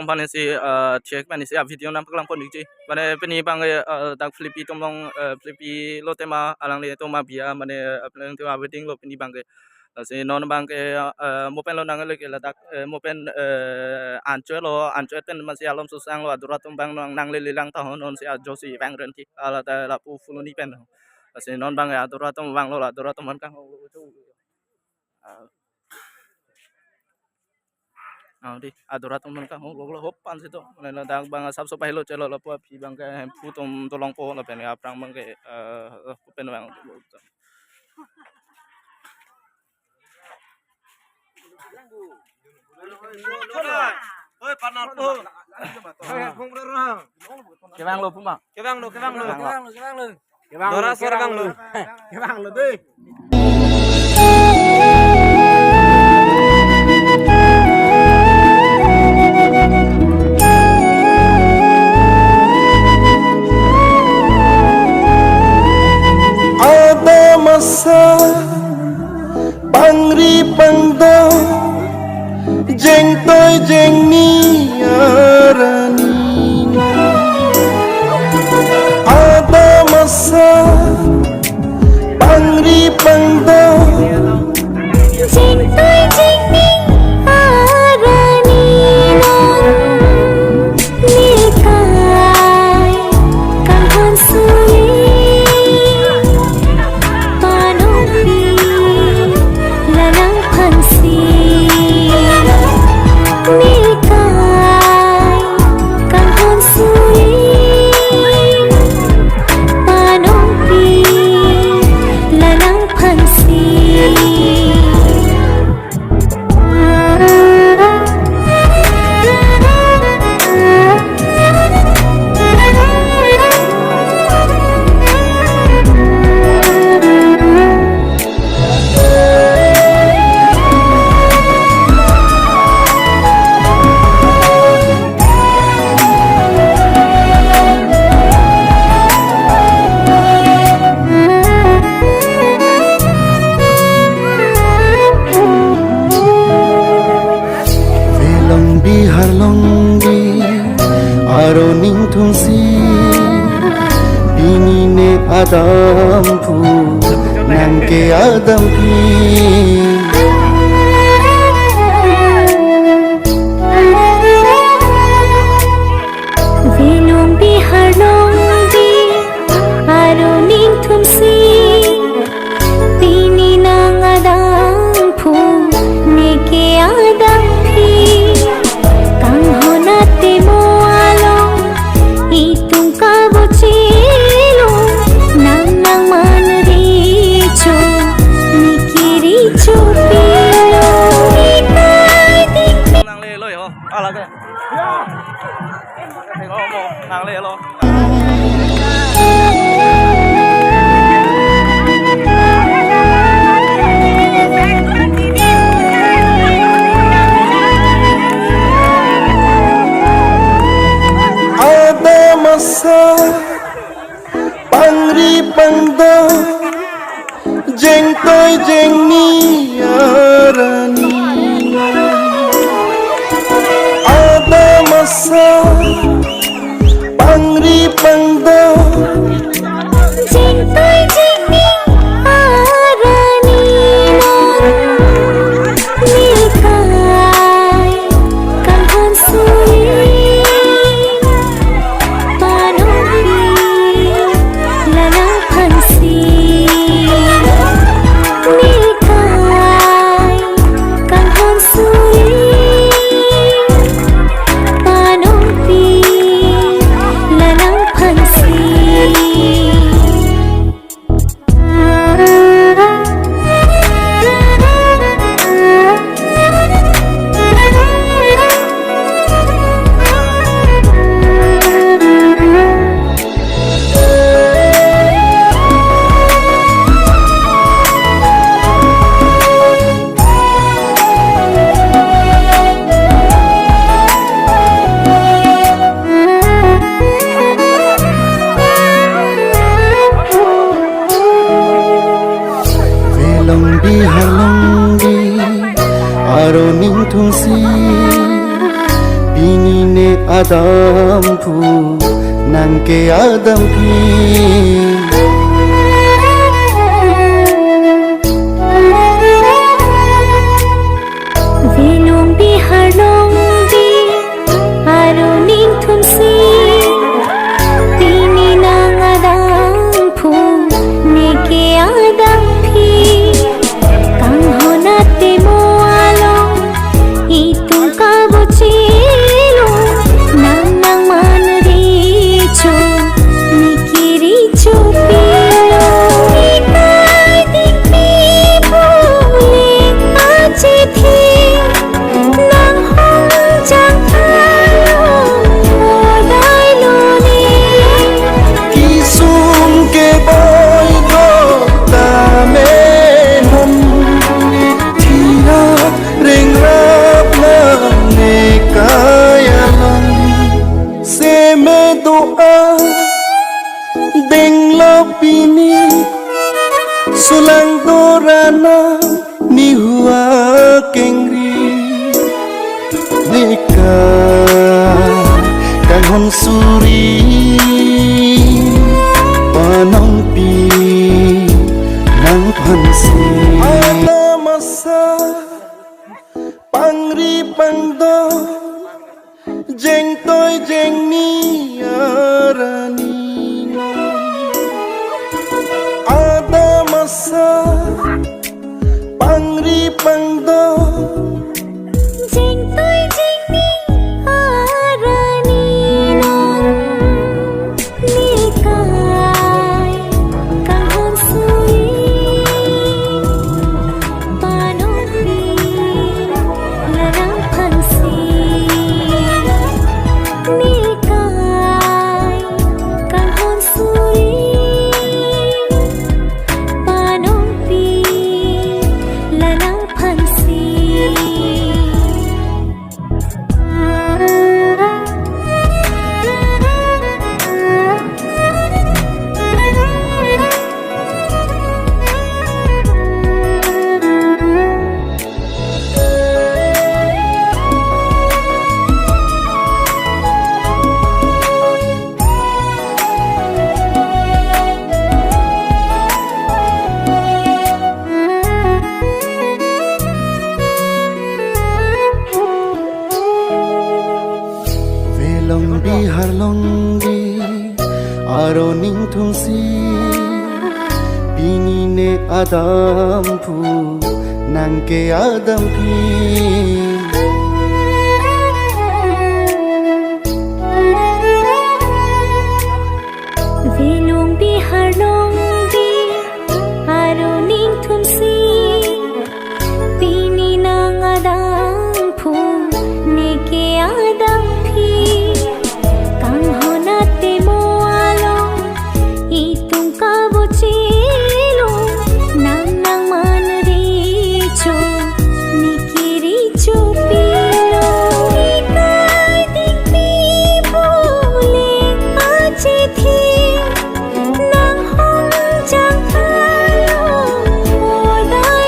company si check mani si video nam paglang pon diji mane peni bang dak flippy tomlong flippy lo tema alang le to ma bia mane aplang tema wedding lo peni bang si non bang ke mopen lo nang le ke la dak mopen anchor pen masih alom susang lo adurat bang nang le lang ta non si josi bang ren ti ala ta la pu fuluni pen si non bang adurat bang lo adurat man kang đi adorat teman kang lo hopan situ mana dang bang sab so pahilo chelo lo pi bang ke pu tom tolong po la pen aprang bang ke pen bang Oi panar po. kebang lo puma Kebang lo. Kebang Dora sorgang lo. Kebang lo deh. Ada masa pangri pangdo jeng toy jeng ni arani ada masa pangri pangdo jeng toy jeng ni arani nilkai kang sui Adam pu nangke Adam pi Vinong bihar nongdi aruning tumsi pini nang Adam pu neke Adam pi kang honate mo along itung kabuci ala ke nang le lo ada masa pangri pangdo jeng toy jeng ni arani ada masa pangri pangdo jeng toy jeng ni arani nilkai kang sui panuhi lanang pansi nilkai kang sui binine adampu nangke adampi Velong bihar longbi aruning tumsi Pini nang adampu neke adampi Kang honate mo along itong kabuchilo Nang nang manricho nikiricho pilo Ikay ding pibuling achithi Nang hongjang tayo oday luni kisum ke boy go tame hum thira ring rap na ne kayalang se me doa deng lapini sulang dorana ni hua kengri nika kang hon suri panong pi nang pansi ada masa pangri pangdo jeng toy jeng ni arani ada masa pangri pangdo Jing toy jing ni arani nong nikay kang hon sui panong pi larang pansi nikay kang hon sui panong pi larang pansi velong bihar longbi aroning thungsi binine adampu nangke adampi